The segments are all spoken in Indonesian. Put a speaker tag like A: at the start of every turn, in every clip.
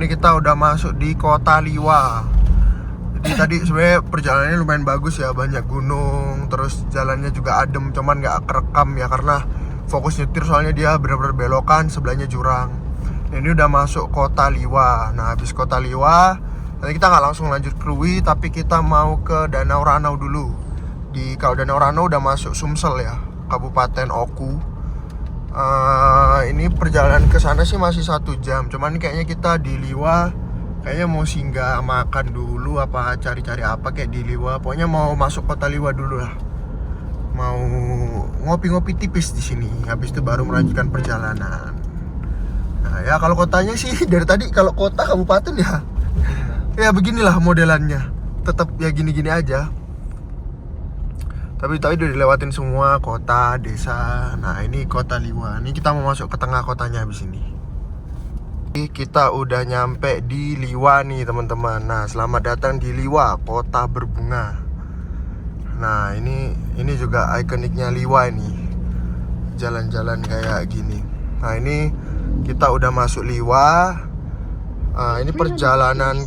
A: ini kita udah masuk di kota Liwa. Jadi tadi sebenarnya perjalanannya lumayan bagus ya, banyak gunung, terus jalannya juga adem, cuman nggak kerekam ya karena fokus nyetir soalnya dia benar-benar belokan, sebelahnya jurang. Nah, ini udah masuk kota Liwa. Nah, habis kota Liwa, nanti kita nggak langsung lanjut Krui, tapi kita mau ke Danau Ranau dulu. Kalau Danau Ranau udah masuk Sumsel ya, Kabupaten Oku. Ini perjalanan ke sana sih masih 1 jam. Cuman kayaknya kita di Liwa kayaknya mau singgah makan dulu apa cari-cari apa kayak di Liwa. Pokoknya mau masuk kota Liwa dulu lah. Mau ngopi-ngopi tipis di sini. Habis itu baru melanjutkan perjalanan. Nah, ya kalau kotanya sih dari tadi kalau kota kabupaten ya beginilah modelannya. Tetap ya gini-gini aja. Tapi udah dilewatin semua kota, desa. Nah, ini kota Liwa. Ini kita mau masuk ke tengah kotanya habis ini. Kita udah nyampe di Liwa nih, teman-teman. Nah, selamat datang di Liwa, kota berbunga. Nah, ini juga ikoniknya Liwa ini. Jalan-jalan kayak gini. Nah, ini kita udah masuk Liwa. Ini perjalanan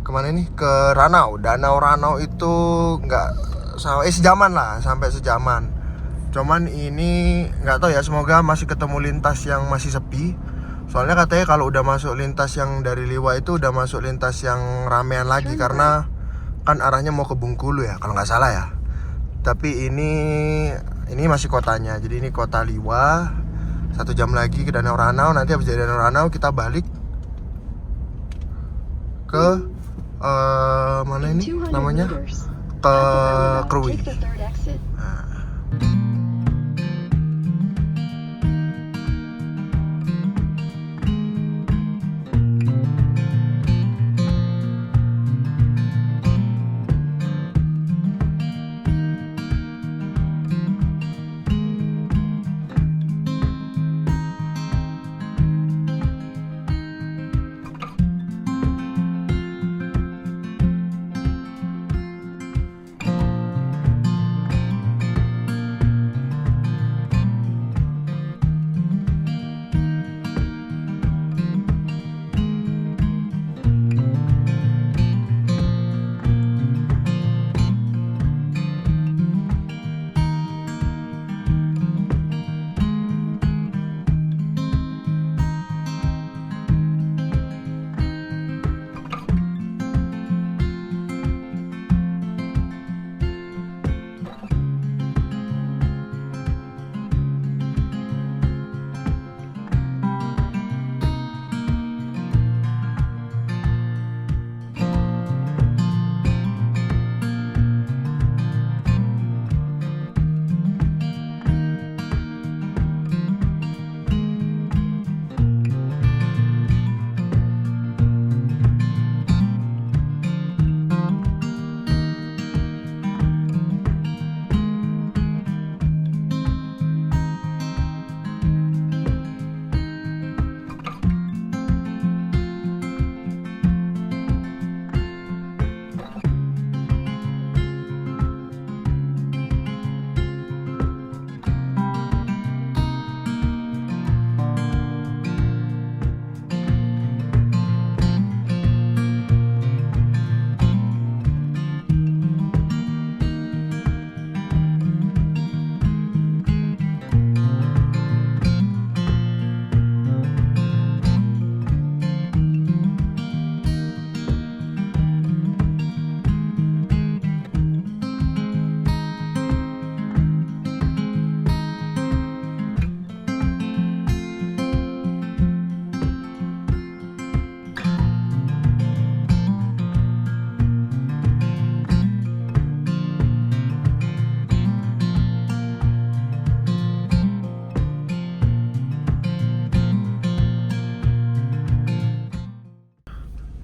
A: kemana nih? Ke Ranau. Danau Ranau itu nggak sejaman lah, sampai sejaman. Cuman ini nggak tahu ya, semoga masih ketemu lintas yang masih sepi. Soalnya katanya kalau udah masuk lintas yang dari Liwa itu udah masuk lintas yang ramean lagi, karena kan arahnya mau ke Bengkulu ya kalau nggak salah ya. Tapi ini masih kotanya. Jadi ini kota Liwa. 1 jam lagi ke Danau Ranau. Nanti habis dari Danau Ranau kita balik ke mana ini namanya, ke Krui.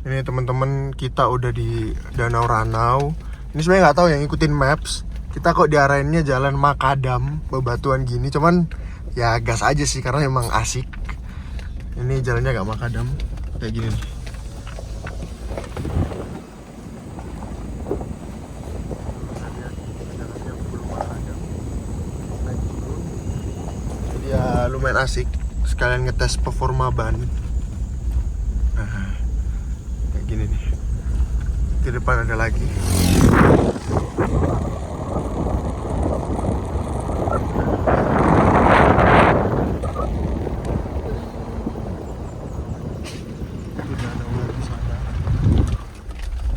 A: Ini teman-teman, kita udah di Danau Ranau. Ini sebenarnya nggak tahu yang ngikutin maps. Kita kok diarahinnya jalan makadam, bebatuan gini. Cuman ya gas aja sih karena emang asik. Ini jalannya nggak makadam, kayak gini nih. Jadi ya lumayan asik. Sekalian ngetes performa ban. depan ada lagi.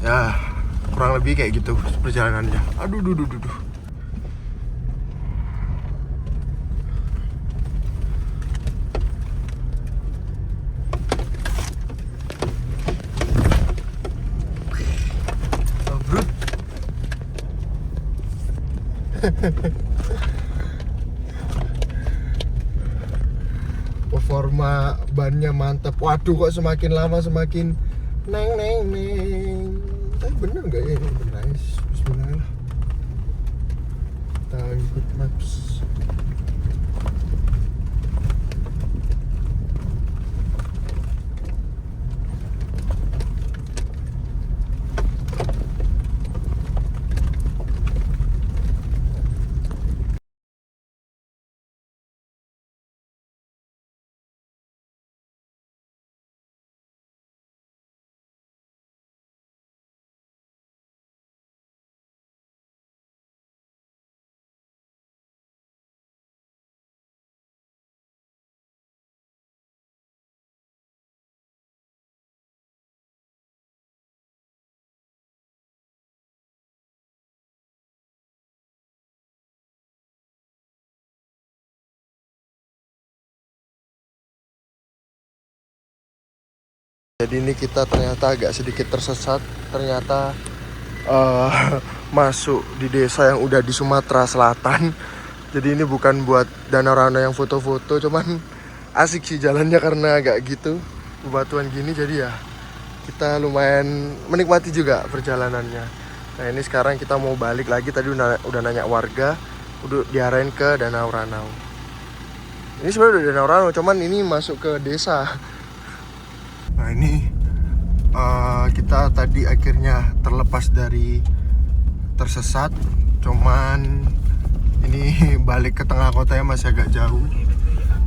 A: Ya, kurang lebih kayak gitu perjalanannya. Aduh, duh. Performa bannya mantap. Waduh, kok semakin lama semakin neng. Tapi bener nggak ya ini? Bener guys. Bismillah. Kita ikut maps. Jadi ini kita ternyata agak sedikit tersesat. Ternyata masuk di desa yang udah di Sumatera Selatan. Jadi ini bukan buat Danau Rana yang foto-foto, cuman asik sih jalannya karena agak gitu bebatuan gini. Jadi ya kita lumayan menikmati juga perjalanannya. Nah ini sekarang kita mau balik lagi. Tadi udah nanya warga, udah diarahin ke Danau Ranau. Ini sebenarnya udah Danau Ranau, cuman ini masuk ke desa. Nah ini kita tadi akhirnya terlepas dari tersesat, cuman ini balik ke tengah kotanya masih agak jauh.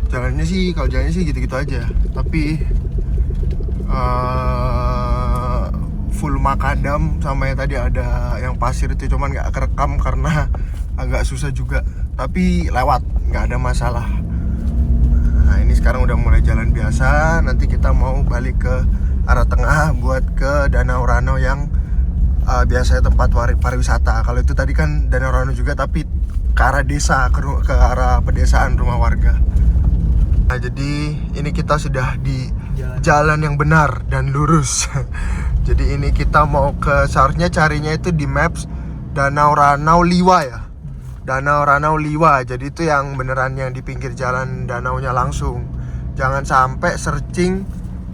A: Jalannya sih, kalau jalannya sih gitu-gitu aja, tapi full makadam sama yang tadi ada yang pasir itu, cuman nggak kerekam karena agak susah juga, tapi lewat nggak ada masalah. Nah ini sekarang udah mulai jalan biasa. Nanti kita mau balik ke arah tengah buat ke Danau Ranau yang biasanya tempat pariwisata. Kalau itu tadi kan Danau Ranau juga, tapi ke arah desa, ke arah pedesaan rumah warga. Nah jadi ini kita sudah di jalan yang benar dan lurus. Jadi ini kita mau ke, seharusnya carinya itu di maps Danau Ranau Liwa ya. Danau Ranau Liwa, jadi itu yang beneran yang di pinggir jalan danaunya langsung. Jangan sampai searching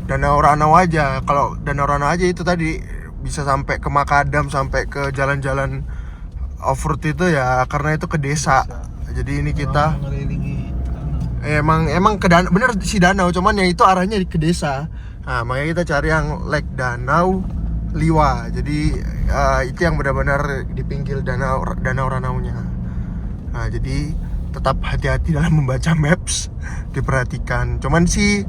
A: Danau Ranau aja. Kalau Danau Ranau aja itu tadi bisa sampai ke makadam, sampai ke jalan-jalan off-road itu ya, karena itu ke desa. Jadi ini kita emang ke danau, bener si danau, cuman yang itu arahnya ke desa. Nah makanya kita cari yang Lake Danau Liwa. Jadi itu yang benar-benar di pinggir danau Ranaunya. Nah jadi tetap hati-hati dalam membaca maps, diperhatikan. Cuman sih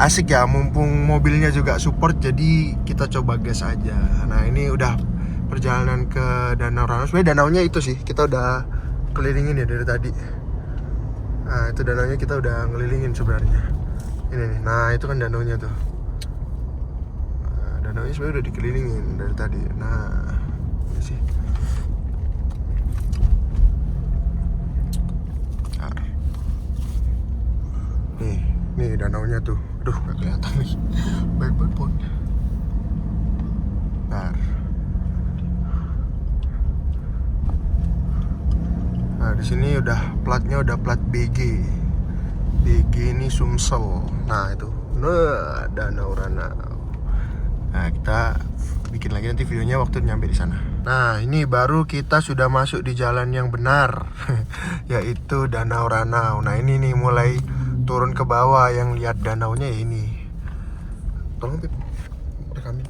A: asik ya, mumpung mobilnya juga support, jadi kita coba gas aja. Nah ini udah perjalanan ke Danau Ranau. Sebenarnya danaunya itu sih kita udah kelilingin ya dari tadi. Nah itu danaunya kita udah ngelilingin sebenarnya. Ini nih, nah itu kan danaunya tuh. Nah, danaunya sebenarnya udah dikelilingin dari tadi. Nah ini sih. Nih danaunya tuh. Aduh gak kelihatan nih. Baik banget pun. Nah di sini udah platnya udah plat BG. BG ini Sumsel. Nah itu. Nah Danau Ranau. Nah kita bikin lagi nanti videonya waktu nyampe di sana. Nah ini baru kita sudah masuk di jalan yang benar. Yaitu Danau Ranau. Nah ini nih mulai turun ke bawah, yang lihat danaunya ya ini. Tolong Pip, rekamin.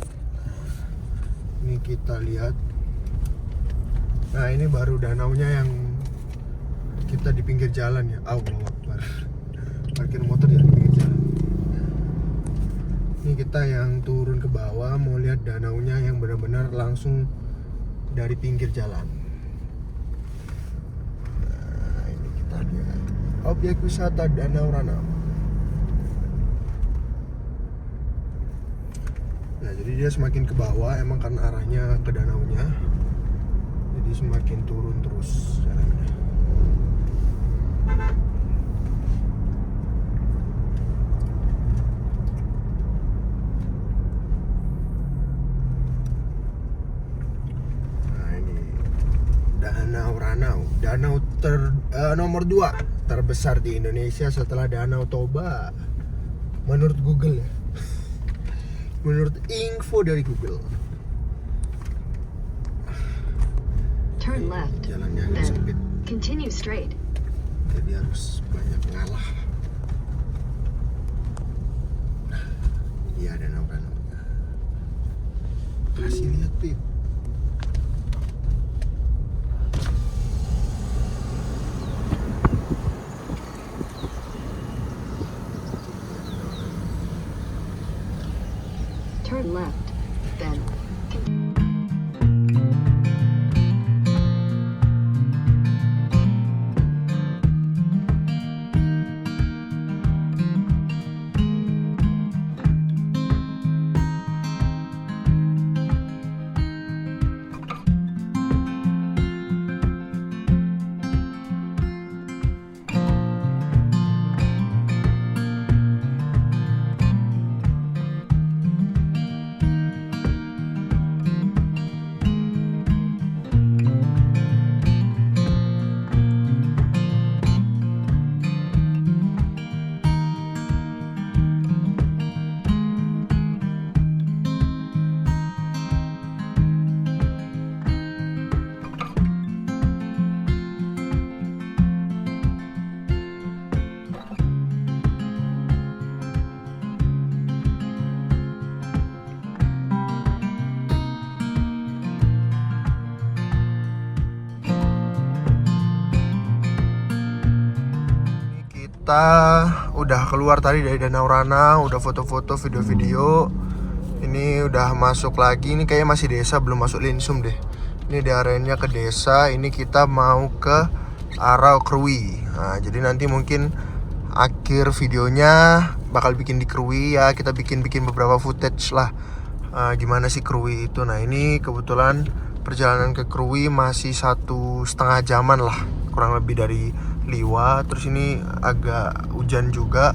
A: Ini kita lihat. Nah ini baru danaunya yang kita di pinggir jalan ya. Allahu Akbar. Parkir motor ya di pinggir jalan. Ini kita yang turun ke bawah mau lihat danaunya yang benar-benar langsung dari pinggir jalan. Nah, ini kita lihat objek wisata Danau Ranau. Nah, jadi dia semakin ke bawah emang karena arahnya ke danaunya. Jadi semakin turun terus jalannya. Danau Ranau, danau nomor 2 terbesar di Indonesia setelah Danau Toba. Menurut Google ya. Menurut info dari Google.
B: Turn left.
A: Jalannya agak sempit.
B: Continue straight.
A: Jadi harus banyak ngalah. Nah, iya Danau Ranau. Kasih lihat Pip.
B: Turn left. Then.
A: Kita udah keluar tadi dari Danau Ranau, udah foto-foto, video-video. Ini udah masuk lagi, ini kayaknya masih desa, belum masuk Linsum deh. Ini daerahnya ke desa, ini kita mau ke arah Krui. Nah, jadi nanti mungkin akhir videonya bakal bikin di Krui ya, kita bikin beberapa footage lah. Gimana sih Krui itu. Nah, ini kebetulan perjalanan ke Krui masih 1,5 jaman lah, kurang lebih dari Liwa. Terus ini agak hujan juga.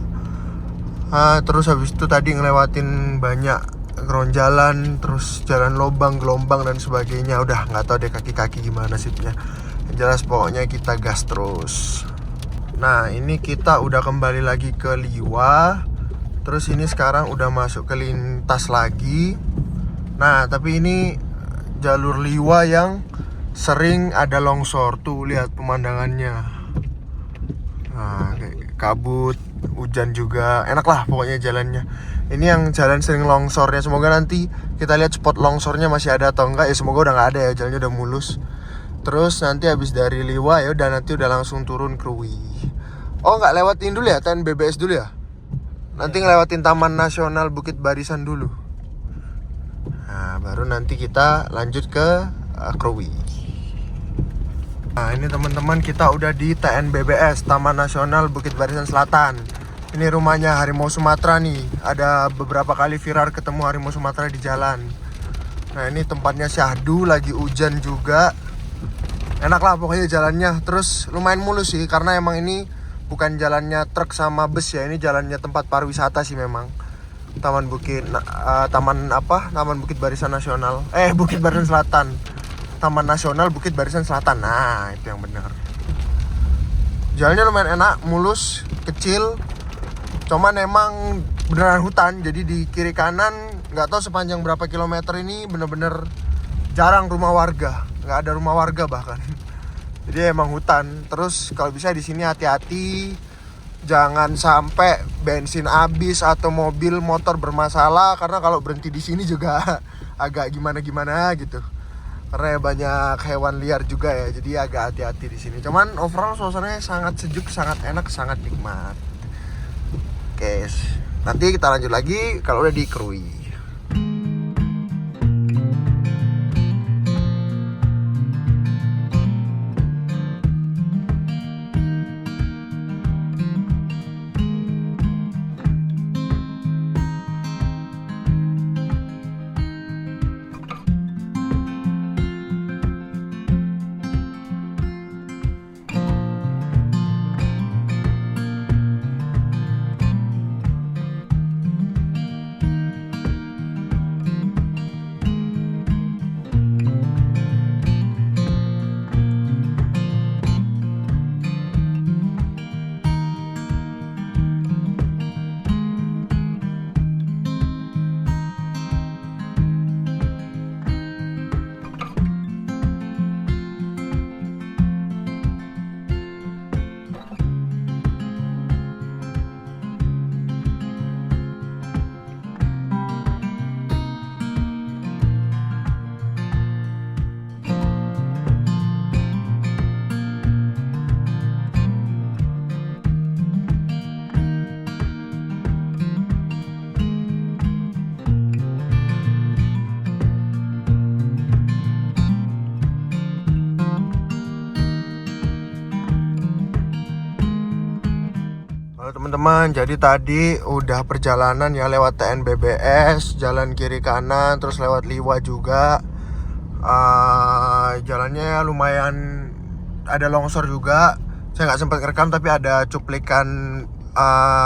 A: Terus habis itu tadi ngelewatin banyak geronjalan, terus jalan lobang, gelombang dan sebagainya. Udah nggak tahu deh kaki-kaki gimana nasibnya. Yang jelas pokoknya kita gas terus. Nah, ini kita udah kembali lagi ke Liwa. Terus ini sekarang udah masuk ke lintas lagi. Nah, tapi ini jalur Liwa yang sering ada longsor. Tuh, lihat pemandangannya. Nah, kayak kabut, hujan juga, enak lah pokoknya jalannya. Ini yang jalan sering longsornya. Semoga nanti kita lihat spot longsornya masih ada atau enggak ya. Semoga udah nggak ada ya, jalannya udah mulus. Terus nanti habis dari Liwa ya udah nanti udah langsung turun Krui. Oh, nggak lewatin dulu ya TNBBS dulu ya? Nanti ngelewatin Taman Nasional Bukit Barisan dulu. Nah, baru nanti kita lanjut ke Krui. Nah, ini teman-teman kita udah di TNBBS, Taman Nasional Bukit Barisan Selatan. Ini rumahnya harimau Sumatera nih. Ada beberapa kali viral ketemu harimau Sumatera di jalan. Nah, ini tempatnya syahdu, lagi hujan juga. Enak lah pokoknya jalannya. Terus lumayan mulus sih, karena emang ini bukan jalannya truk sama bus ya. Ini jalannya tempat pariwisata sih memang. Taman Bukit Barisan Nasional. Bukit Barisan Selatan. Taman Nasional Bukit Barisan Selatan. Nah, itu yang benar. Jalannya lumayan enak, mulus, kecil. Cuman emang beneran hutan. Jadi di kiri kanan nggak tahu sepanjang berapa kilometer ini bener-bener jarang rumah warga. Nggak ada rumah warga bahkan. Jadi emang hutan. Terus kalau bisa di sini hati-hati. Jangan sampai bensin habis atau mobil motor bermasalah, karena kalau berhenti di sini juga agak gimana-gimana gitu. Karena banyak hewan liar juga ya, jadi agak hati-hati di sini. Cuman overall suasananya sangat sejuk, sangat enak, sangat nikmat. Oke, Nanti kita lanjut lagi kalau udah di Krui. Teman-teman, jadi tadi udah perjalanan ya lewat TNBBS, jalan kiri kanan, terus lewat Liwa juga. Jalannya lumayan ada longsor juga. Saya nggak sempat rekam tapi ada cuplikan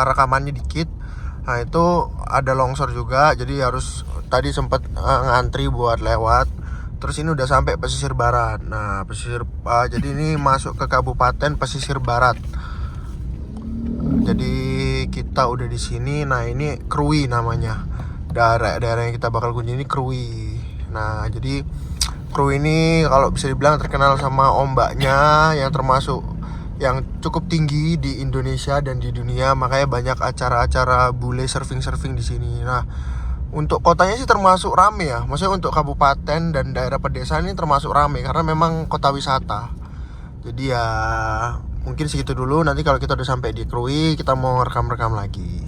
A: rekamannya dikit. Nah itu ada longsor juga, jadi harus tadi sempat ngantri buat lewat. Terus ini udah sampai pesisir barat. Nah jadi ini masuk ke Kabupaten Pesisir Barat. Jadi kita udah di sini. Nah ini Krui namanya. Daerah yang kita bakal kunjungi ini Krui. Nah jadi Krui ini kalau bisa dibilang terkenal sama ombaknya yang termasuk yang cukup tinggi di Indonesia dan di dunia. Makanya banyak acara-acara bule surfing di sini. Nah untuk kotanya sih termasuk rame ya. Maksudnya untuk kabupaten dan daerah pedesaan ini termasuk rame karena memang kota wisata. Jadi ya mungkin segitu dulu. Nanti kalau kita udah sampai di Krui, kita mau rekam-rekam lagi.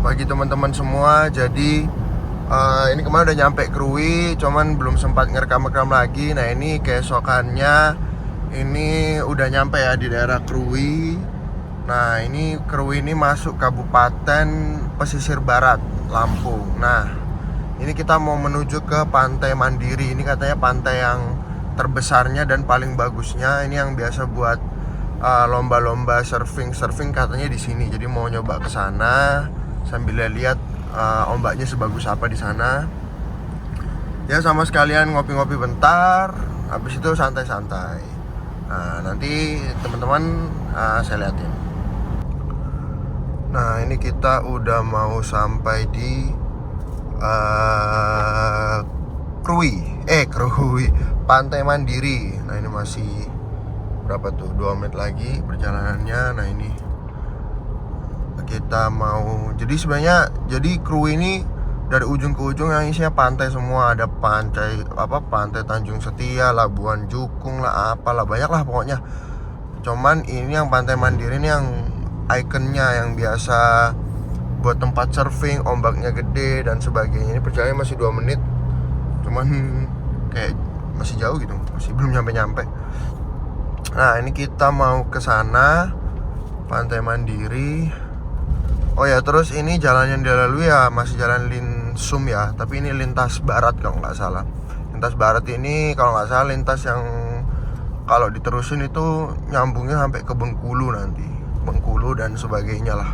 A: Bagi teman-teman semua, jadi ini kemarin udah nyampe Krui, cuman belum sempat ngerekam-rekam lagi. Nah ini keesokannya, ini udah nyampe ya di daerah Krui. Nah ini Krui ini masuk Kabupaten Pesisir Barat, Lampung. Nah ini kita mau menuju ke Pantai Mandiri. Ini katanya pantai yang terbesarnya dan paling bagusnya. Ini yang biasa buat lomba-lomba surfing katanya di sini. Jadi mau nyoba ke sana sambil lihat ombaknya sebagus apa di sana. Ya sama sekalian ngopi-ngopi bentar, habis itu santai-santai. Nah, nanti teman-teman saya liatin. Nah, ini kita udah mau sampai di Krui, Pantai Mandiri. Nah, ini masih berapa tuh, 2 menit lagi perjalanannya. Nah ini kita mau, jadi sebenarnya Krui ini dari ujung ke ujung yang isinya pantai semua. Ada pantai Tanjung Setia, Labuan Jukung lah, apalah banyak lah pokoknya. Cuman ini yang Pantai Mandiri ini yang ikonnya, yang biasa buat tempat surfing, ombaknya gede dan sebagainya. Ini perjalanan masih 2 menit, cuman kayak masih jauh gitu, masih belum nyampe. Nah ini kita mau ke sana, Pantai Mandiri. Oh ya, terus ini jalan yang dilalui ya masih jalan Linsum ya, tapi ini lintas barat kalau nggak salah. Lintas barat ini kalau nggak salah lintas yang kalau diterusin itu nyambungnya sampai ke Bengkulu nanti, Bengkulu dan sebagainya lah.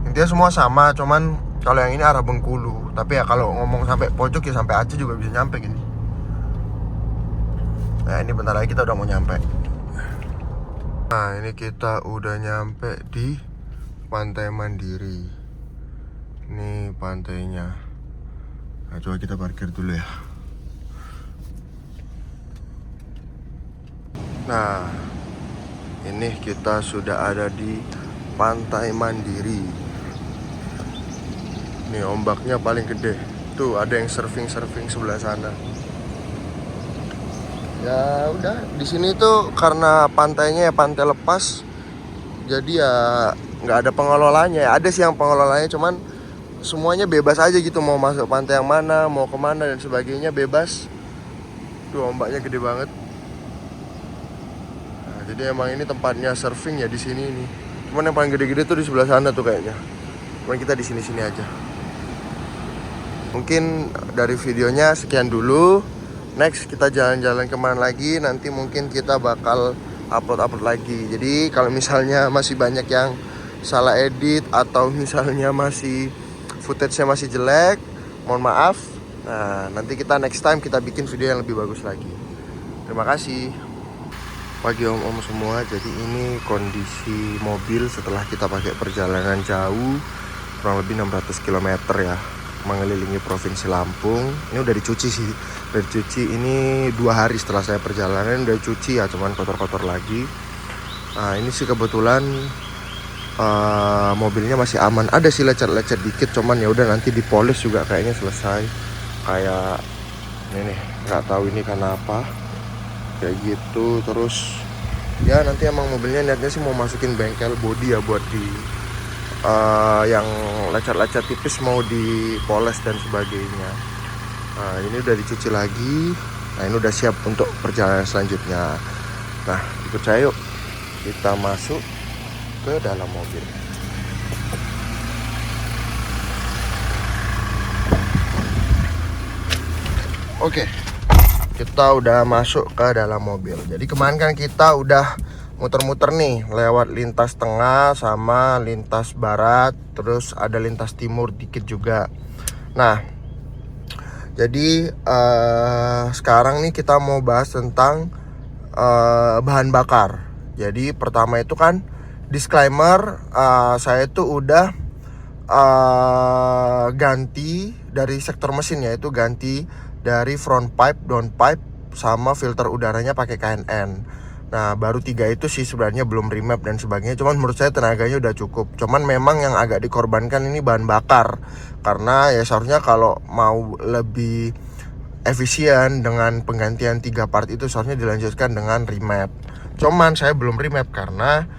A: Intinya semua sama, cuman kalau yang ini arah Bengkulu. Tapi ya kalau ngomong sampai pojok ya sampai Aceh juga bisa nyampe gini. Nah ini bentar lagi kita udah mau nyampe. Nah ini kita udah nyampe di Pantai Mandiri. Ini pantainya. Nah coba kita parkir dulu ya. Nah ini kita sudah ada di Pantai Mandiri. Nih ombaknya paling gede. Tuh ada yang surfing sebelah sana. Ya udah, di sini tuh karena pantainya ya pantai lepas, jadi ya nggak ada pengelolanya ya. Ada sih yang pengelolanya, cuman semuanya bebas aja gitu, mau masuk pantai yang mana, mau kemana dan sebagainya bebas. Tuh ombaknya gede banget. Nah, jadi emang ini tempatnya surfing ya di sini nih. Cuman yang paling gede-gede tuh di sebelah sana tuh kayaknya. Cuman kita di sini-sini aja. Mungkin dari videonya sekian dulu. Next kita jalan-jalan kemana lagi, nanti mungkin kita bakal upload lagi. Jadi kalau misalnya masih banyak yang salah edit atau misalnya masih footage-nya masih jelek, mohon maaf. Nah, nanti kita next time kita bikin video yang lebih bagus lagi. Terima kasih. Pagi om-om semua. Jadi ini kondisi mobil setelah kita pakai perjalanan jauh, kurang lebih 600 km ya, mengelilingi Provinsi Lampung. Ini udah dicuci sih. Udah dicuci, ini 2 hari setelah saya perjalanan udah dicuci ya, cuman kotor-kotor lagi. Nah, ini sih kebetulan mobilnya masih aman. Ada sih lecet-lecet dikit, cuman ya udah nanti dipolis juga kayaknya selesai. Kayak ini nih, nggak tahu ini karena apa. Kayak gitu. Terus ya nanti emang mobilnya niatnya sih mau masukin bengkel body ya, buat di yang lecet-lecet tipis mau dipoles dan sebagainya. Nah, ini udah dicuci lagi. Nah, ini udah siap untuk perjalanan selanjutnya. Nah, ikut saya yuk, kita masuk ke dalam mobil. Oke, kita udah masuk ke dalam mobil. Jadi kemarin kan kita udah muter-muter nih, lewat lintas tengah sama lintas barat, terus ada lintas timur dikit juga. Nah, jadi sekarang nih kita mau bahas tentang bahan bakar. Jadi pertama itu kan disclaimer, saya tuh udah ganti dari sektor mesin, yaitu ganti dari front pipe, down pipe, sama filter udaranya pakai KNN. Nah, baru 3 itu sih sebenarnya belum remap dan sebagainya. Cuman menurut saya tenaganya udah cukup. Cuman memang yang agak dikorbankan ini bahan bakar. Karena ya seharusnya kalau mau lebih efisien dengan penggantian 3 part itu seharusnya dilanjutkan dengan remap. Cuman saya belum remap karena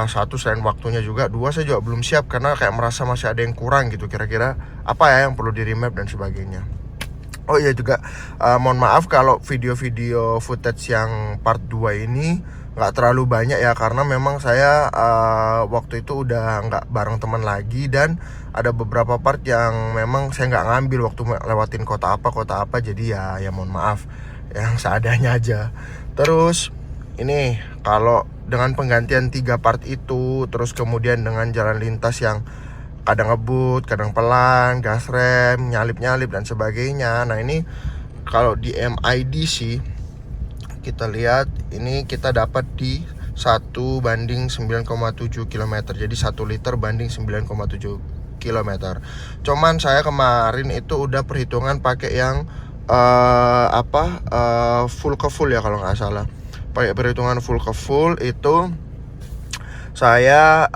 A: satu, selain waktunya juga, 2 saya juga belum siap karena kayak merasa masih ada yang kurang gitu. Kira-kira apa ya yang perlu di remap dan sebagainya. Oh iya juga, mohon maaf kalau video-video footage yang part 2 ini nggak terlalu banyak ya, karena memang saya waktu itu udah nggak bareng teman lagi, dan ada beberapa part yang memang saya nggak ngambil waktu lewatin kota apa, jadi ya mohon maaf, yang seadanya aja. Terus ini kalau dengan penggantian 3 part itu, terus kemudian dengan jalan lintas yang kadang ngebut, kadang pelan, gas rem, nyalip-nyalip dan sebagainya. Nah, ini kalau di MID sih kita lihat ini kita dapat di 1:9,7 km. Jadi 1 liter banding 9,7 km. Cuman saya kemarin itu udah perhitungan pakai yang full ke full ya kalau nggak salah. Pakai perhitungan full ke full itu saya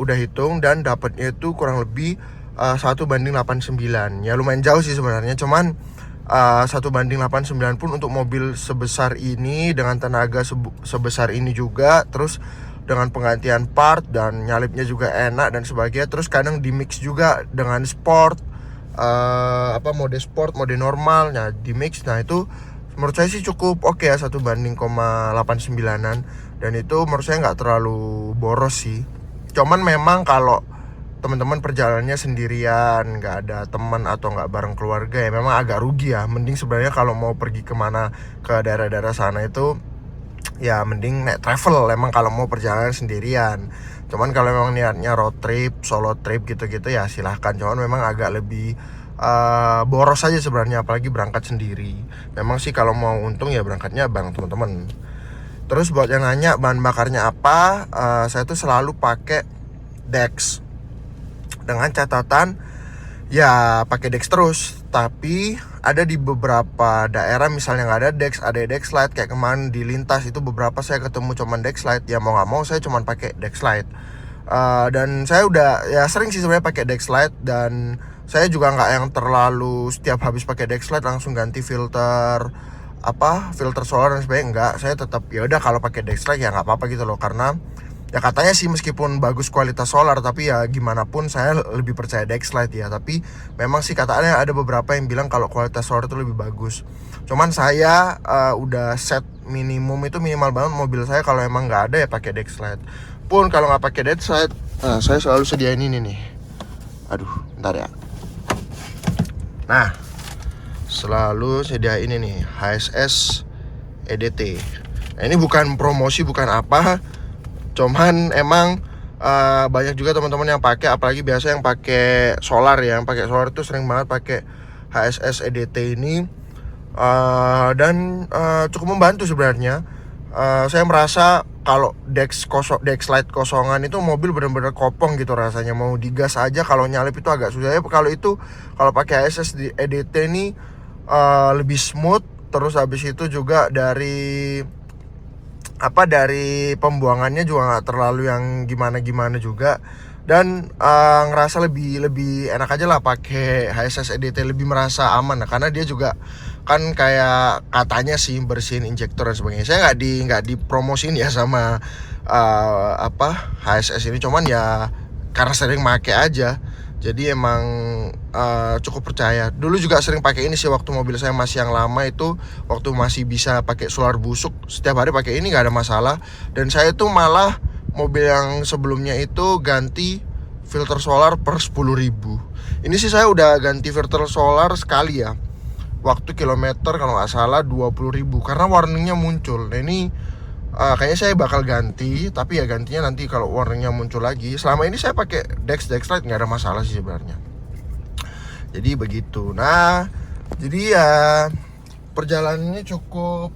A: udah hitung dan dapatnya itu kurang lebih 1:89. Ya lumayan jauh sih sebenarnya, cuman 1:89 pun untuk mobil sebesar ini dengan tenaga sebesar ini juga, terus dengan penggantian part dan nyalipnya juga enak dan sebagainya. Terus kadang di mix juga dengan sport, mode sport, mode normal, nah di mix. Nah itu menurut saya sih cukup oke ya, 1:89-an. Dan itu menurut saya nggak terlalu boros sih. Cuman memang kalau teman-teman perjalanannya sendirian, nggak ada teman atau nggak bareng keluarga, ya memang agak rugi ya. Mending sebenarnya kalau mau pergi kemana ke daerah-daerah sana itu ya mending naik travel, emang kalau mau perjalanan sendirian. Cuman kalau memang niatnya road trip, solo trip gitu-gitu ya silahkan. Cuman memang agak lebih boros aja sebenarnya, apalagi berangkat sendiri. Memang sih kalau mau untung ya berangkatnya bareng teman-teman. Terus buat yang nanya bahan bakarnya apa, saya tuh selalu pakai Dex. Dengan catatan ya pakai Dex terus. Tapi ada di beberapa daerah misalnya nggak ada Dex, ada Dex Lite. Kayak kemarin di lintas itu beberapa saya ketemu cuman Dex Lite. Ya mau nggak mau saya cuman pakai Dex Lite. Dan saya udah ya sering sih sebenarnya pakai Dex Lite, dan saya juga nggak yang terlalu setiap habis pakai Dex Lite langsung ganti filter filter solar dan sebagainya. Enggak, saya tetap ya udah kalau pakai Dex Lite ya nggak apa-apa gitu loh, karena Ya katanya sih meskipun bagus kualitas solar, tapi ya gimana pun saya lebih percaya Dexlight ya. Tapi memang sih katanya ada beberapa yang bilang kalau kualitas solar itu lebih bagus. Cuman saya udah set minimum itu minimal banget mobil saya kalau emang nggak ada ya pakai Dexlight. Pun kalau nggak pakai Dexlight, saya selalu sediain ini nih. Aduh, bentar ya. Nah, selalu sediain ini nih HSS EDT. Nah, ini bukan promosi, bukan apa. Cuman emang banyak juga teman-teman yang pakai, apalagi biasa yang pakai solar ya. Yang pakai solar itu sering banget pakai HSS EDT ini. Dan cukup membantu sebenarnya. Saya merasa kalau Dexlight kosongan itu mobil benar-benar kopong gitu rasanya, mau digas aja kalau nyalip itu agak susah ya. Kalau pakai HSS di EDT ini lebih smooth. Terus habis itu juga dari pembuangannya juga nggak terlalu yang gimana juga, dan ngerasa lebih enak aja lah pakai HSS EDT, lebih merasa aman. Nah, karena dia juga kan kayak katanya sih bersihin injektor dan sebagainya. Saya nggak dipromosin ya sama HSS ini, cuman ya karena sering pakai aja, jadi emang cukup percaya. Dulu juga sering pakai ini sih waktu mobil saya masih yang lama itu, waktu masih bisa pakai solar busuk, setiap hari pakai ini nggak ada masalah. Dan saya tuh malah mobil yang sebelumnya itu ganti filter solar per 10.000. Ini sih saya udah ganti filter solar sekali ya, waktu kilometer kalau nggak salah 20.000 karena warningnya muncul. Nah ini kayaknya saya bakal ganti, tapi ya gantinya nanti kalau warningnya muncul lagi. Selama ini saya pakai Dexlight nggak ada masalah sih sebenarnya. Jadi begitu. Nah, jadi ya perjalanannya cukup,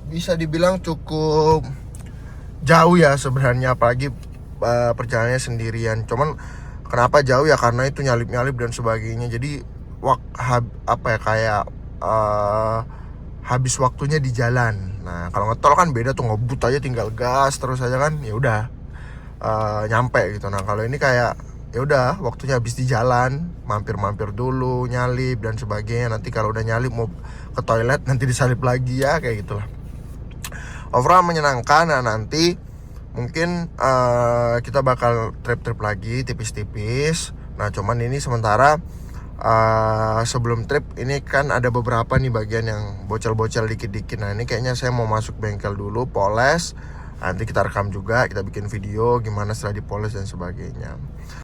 A: bisa dibilang cukup jauh ya sebenarnya, apalagi perjalanannya sendirian. Cuman kenapa jauh ya karena itu nyalip dan sebagainya. Jadi habis waktunya di jalan. Nah, kalau ngetol kan beda tuh, ngebut aja tinggal gas terus aja kan, ya udah nyampe gitu. Nah, kalau ini kayak ya udah waktunya habis di jalan, mampir dulu, nyalip dan sebagainya. Nanti kalau udah nyalip mau ke toilet nanti disalip lagi ya, kayak gitulah. Overall menyenangkan. Nah, nanti mungkin kita bakal trip lagi tipis-tipis. Nah, cuman ini sementara sebelum trip ini kan ada beberapa nih bagian yang bocel-bocel dikit-dikit. Nah, ini kayaknya saya mau masuk bengkel dulu, poles. Nanti kita rekam juga, kita bikin video gimana setelah dipoles dan sebagainya.